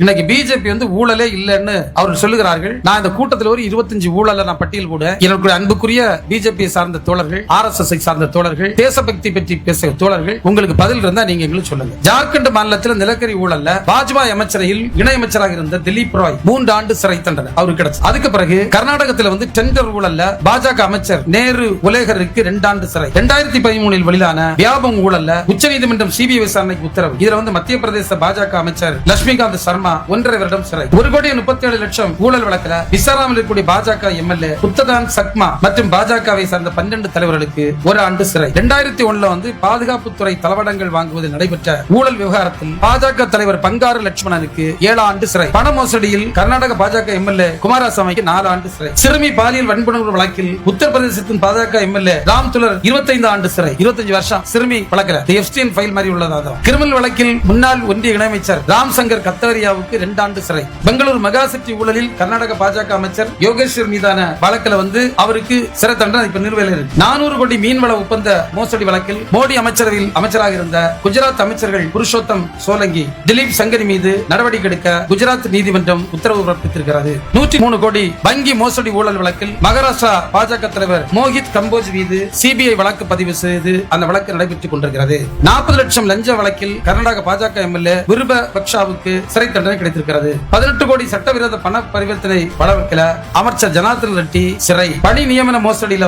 இன்னைக்கு பிஜேபி ஊழலே இல்லைன்னு அவர்கள் சொல்லுகிறார்கள். நான் இந்த கூட்டத்தில் ஒரு 25 ஊழல நான் பட்டியல் கூட என்னுடைய அன்புக்குரிய பிஜேபி சார்ந்த தோழர்கள், RSS சார்ந்த தோழர்கள், தேசபக்தி பற்றி பேசுகிற தோழர்கள், உங்களுக்கு பதில் இருந்தா நீங்க எங்களுக்கு சொல்லுங்க. ஜார்க்கண்ட் மாநிலத்தில் நிலக்கரி ஊழல்ல வாஜ்பாய் அமைச்சரையில் இணையமைச்சராக இருந்த திலீப் ராய் 3 ஆண்டு சிறை தண்டனை அவருக்கு கிடைச்சு. அதுக்கு பிறகு கர்நாடகத்தில் டெண்டர் ஊழல்ல பாஜக அமைச்சர் நேரு உலேகருக்கு 2 ஆண்டு சிறை. 2013 வெளியான வியாபம் ஊழல்ல உச்சநீதிமன்றம் சிபிஐ விசாரணைக்கு உத்தரவு. இதுல மத்திய பிரதேச பாஜக அமைச்சர் லட்சுமிகாந்த் சர்மா 1.5 வருடம் சிறை. 1,37,00,000 ஊழல் வழக்கில் விசாரணையில் இருக்கக்கூடிய பாஜக எம்எல்ஏ புத்ததான் சக்மா மற்றும் பாஜகவை சார்ந்த 12 தலைவர்களுக்கு 1 ஆண்டு சிறை. 2001 பாதுகாப்புத்துறை தளவாடங்கள் வாங்குவதில் நடைபெற்ற ஊழல் விவகாரத்தில் பாஜக தலைவர் பங்காரு லட்சுமணனுக்கு 7 ஆண்டு சிறை. பண மோசடியில் கர்நாடக பாஜக எம்எல்ஏ குமாரசாமிக்கு 4 ஆண்டு சிறை. சிறுமி பாலியல் வன்புணர்வு வழக்கில் உத்தரப்பிரதேசத்தின் பாஜக எம்எல்ஏ ராம் துலர் 25 ஆண்டு சிறை. 25 வருஷம் சிறுமி வழக்கில் எப்ஸ்டீன் ஃபைல் மாதிரி உள்ளது. கிரிமினல் வழக்கில் முன்னாள் ஒன்றிய இணையமைச்சர் ராம் சங்கர் கத்தரியா 2 ஆண்டு சிறை. பெங்களூரு மெகா சிட்டி ஊழலில் கர்நாடக பாஜக அமைச்சர் யோகேஸ்வர் மீதான வழக்கில் அவருக்கு சிறை தண்டனை இப்ப நிலுவையில் இருக்கு. 400 கோடி மீன்வள ஒப்பந்த மோசடி வழக்கில் மோடி அமைச்சரவையில் அமைச்சராக இருந்த குஜராத் அமைச்சர்கள் புருஷோத்தம் சோலங்கி, திலீப் சங்கரி மீது நடவடிக்கை எடுக்க குஜராத் நீதிமன்றம் உத்தரவு பிறப்பித்திருக்கிறது. 103 கோடி வங்கி மோசடி ஊழல் வழக்கில் மகாராஷ்டிரா பாஜக தலைவர் மோஹித் கம்போஜ் மீது சிபிஐ வழக்கு பதிவு செய்து அந்த வழக்கு நடைபெற்றுக் கொண்டிருக்கிறது. 40 லட்சம் லஞ்ச வழக்கில் கர்நாடக பாஜக எம்எல்ஏ விருப பக்ஷாவுக்கு சிறை தண்டனை கிடைத்திருக்கிறது. 18 கோடி சட்டவிரோத பண பரிவர்த்தனை வழக்கில் அமைச்சர் ஜனார்தன் ரெட்டி சிறை. பணி நியமன மோசடியில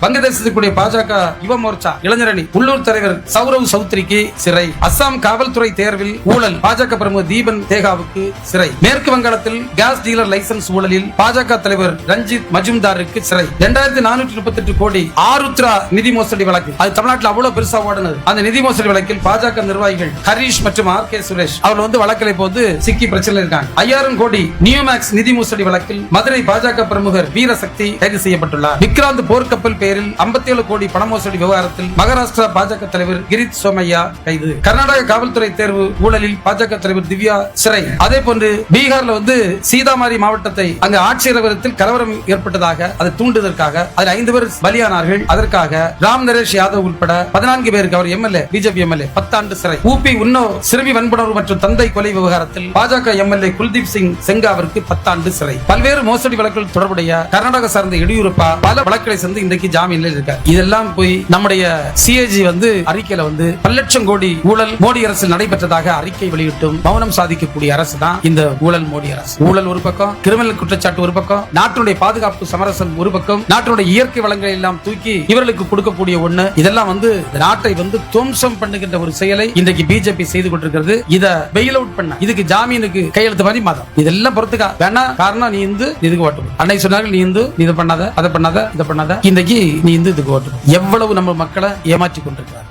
வங்கதேசத்துக்குரிய பாஜக யுவ மோர்ச்சா இளைஞரணி உள்ளூர் தலைவர் சௌரவ் சௌத்ரிக்கு சிறை. அஸ்ஸாம் காவல்துறை தேர்வில் ஊழல் பாஜக பிரமுகர் தீபன் தேகாவுக்கு சிறை. மேற்கு வங்காளத்தில் கேஸ் டீலர் லைசன்ஸ் ஊழலில் பாஜக தலைவர் ரஞ்சித் மஜும்தாருக்கு சிறை. 2438 கோடி ஆருத்ரா நிதி மோசடி வழக்கு, அது தமிழ்நாட்டில் அவ்வளவு பெருசா ஓடுனது. அந்த நிதி மோசடி வழக்கில் பாஜக நிர்வாகிகள் ஹரீஷ் மற்றும் RK சுரேஷ் அவர்கள் வழக்கில் போது சிக்கி பிரச்சனை இருக்காங்க. 5000 கோடி நியூமேக்ஸ் நிதி மோசடி வழக்கில் மதுரை பாஜக பிரமுகர் வீரசக்தி கைது செய்யப்பட்டுள்ளார். விக்ராந்த் போர்க்கப்பல் பெயரில் 57 கோடி பண மோசடி விவகாரத்தில் மகாராஷ்டிரா பாஜக தலைவர் கிரித் சோமையா கைது. கர்நாடக காவல்துறை தேர்வு ஊழலில் பாஜக தலைவர் திவ்யா சிறை. அதே போன்று பீகார்ல சீதாமாரி மாவட்டத்தை அங்கு ஆட்சியரகத்தில் கலவரம் ஏற்பட்டதாக அதை தூண்டுவதற்காக அதில் 5 பேர் பலியானார்கள். அதற்காக ராம் நரேஷ் யாதவ் உட்பட 14 பேருக்கு அவர் எம்எல்ஏ பிஜேபி எம்எல்ஏ 10 ஆண்டு சிறை. ஊபி உன்னோ சிறுமி வன்புணர்வு மற்றும் தந்தை கொலை விவகாரத்தில் பாஜக எம்எல்ஏ குல்தீப் சிங் செங்காவிற்கு 10 ஆண்டு சிறை. பல்வேறு மோசடி வழக்குகள் தொடர்புடைய கர்நாடக சார்ந்த எடியூரப்பா பல வழக்குகளை சேர்ந்து இன்றைக்கு ஜாமீனில் இருக்கார். இதெல்லாம் போய் நம்முடைய சிஏஜி அறிக்கையில 10 லட்சம் கோடி ஊழல் மோடி அரசு நடைபெற்றதாக அறிக்கை வெளியிட்டும் மௌனம் சாதிக்கக்கூடிய அரசு தான் இந்த ஊழல் மோடி அரசு. ஊழல் ஒரு பக்கம், கிரிமினல் குற்றச்சாட்டு ஒரு பக்கம், நாட்டினுடைய பாதுகாப்பு சமரசம் ஒரு பக்கம், நாட்டினுடைய இயற்கை வளங்களை எல்லாம் தூக்கி இவர்களுக்கு கொடுக்கக்கூடிய ஒண்ணு. இதெல்லாம் நாட்டை துவம்சம் பண்ணுகின்ற ஒரு செயலை இன்றைக்கு பிஜேபி செய்து கொண்டிருக்கிறது. இத பெயில் அவுட் பண்ண, இதுக்கு ஜாமீனுக்கு கையெழுத்து மாதிரி மதம் இதெல்லாம் பொறுத்துக்கா வேணா. காரணம் நீ இதுக்கு ஓட்டு. அன்னை சொன்னார்கள் நீ இதை பண்ணாத, அதை பண்ணாத, இதை பண்ணாத. இன்றைக்கு நீ இதுக்கு ஓட்டு. எவ்வளவு நம்ம மக்களை ஏமாற்றி கொண்டிருக்கிறார்.